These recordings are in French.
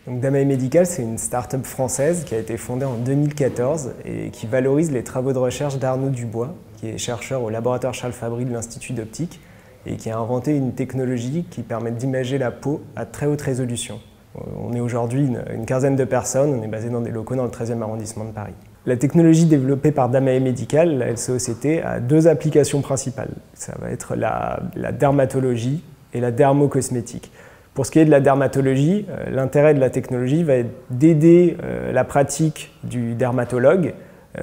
Donc Damae Medical, c'est une start-up française qui a été fondée en 2014 et qui valorise les travaux de recherche d'Arnaud Dubois, qui est chercheur au laboratoire Charles Fabry de l'Institut d'Optique et qui a inventé une technologie qui permet d'imager la peau à très haute résolution. On est aujourd'hui une quinzaine de personnes, on est basé dans des locaux dans le 13e arrondissement de Paris. La technologie développée par Damae Medical, la LCOCT, a deux applications principales. Ça va être la dermatologie et la dermocosmétique. Pour ce qui est de la dermatologie, l'intérêt de la technologie va être d'aider la pratique du dermatologue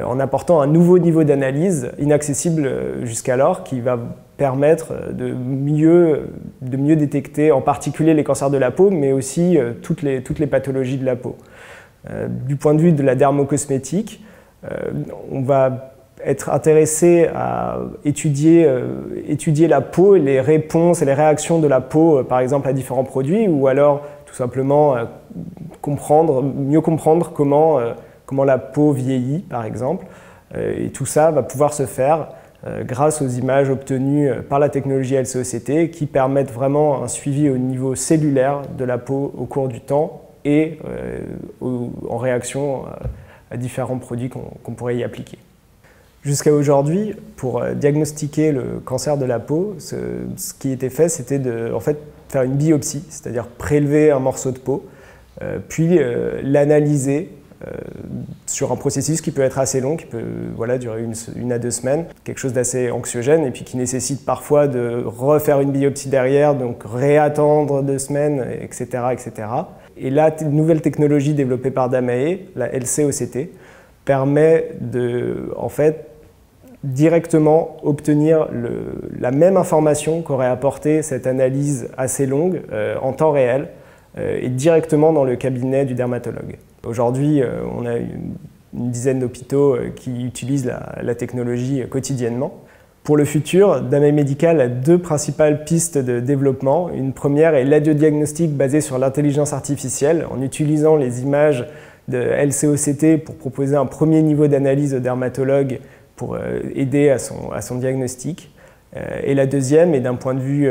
en apportant un nouveau niveau d'analyse inaccessible jusqu'alors qui va permettre de mieux détecter en particulier les cancers de la peau, mais aussi toutes les pathologies de la peau. Du point de vue de la dermocosmétique, on va être intéressé à étudier la peau et les réponses et les réactions de la peau, par exemple, à différents produits, ou alors tout simplement mieux comprendre comment la peau vieillit, par exemple. Et tout ça va pouvoir se faire grâce aux images obtenues par la technologie LCOCT qui permettent vraiment un suivi au niveau cellulaire de la peau au cours du temps et en réaction à différents produits qu'on pourrait y appliquer. Jusqu'à aujourd'hui, pour diagnostiquer le cancer de la peau, ce qui était fait, c'était de faire une biopsie, c'est-à-dire prélever un morceau de peau, puis l'analyser sur un processus qui peut être assez long, qui peut durer une à 2 semaines, quelque chose d'assez anxiogène et puis qui nécessite parfois de refaire une biopsie derrière, donc réattendre 2 semaines, etc., etc. Et la nouvelle technologie développée par Damae, la LCOCT, permet de, directement obtenir la même information qu'aurait apporté cette analyse assez longue en temps réel et directement dans le cabinet du dermatologue. Aujourd'hui, on a une dizaine d'hôpitaux qui utilisent la technologie quotidiennement. Pour le futur, Damae Medical a 2 principales pistes de développement. Une première est l'adiodiagnostic basé sur l'intelligence artificielle en utilisant les images de LCOCT pour proposer un premier niveau d'analyse au dermatologue pour aider à son diagnostic. Et la deuxième est d'un point de vue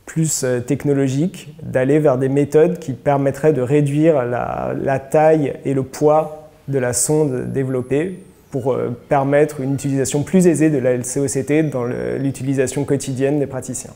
plus technologique, d'aller vers des méthodes qui permettraient de réduire la taille et le poids de la sonde développée pour permettre une utilisation plus aisée de la LCOCT dans l'utilisation quotidienne des praticiens.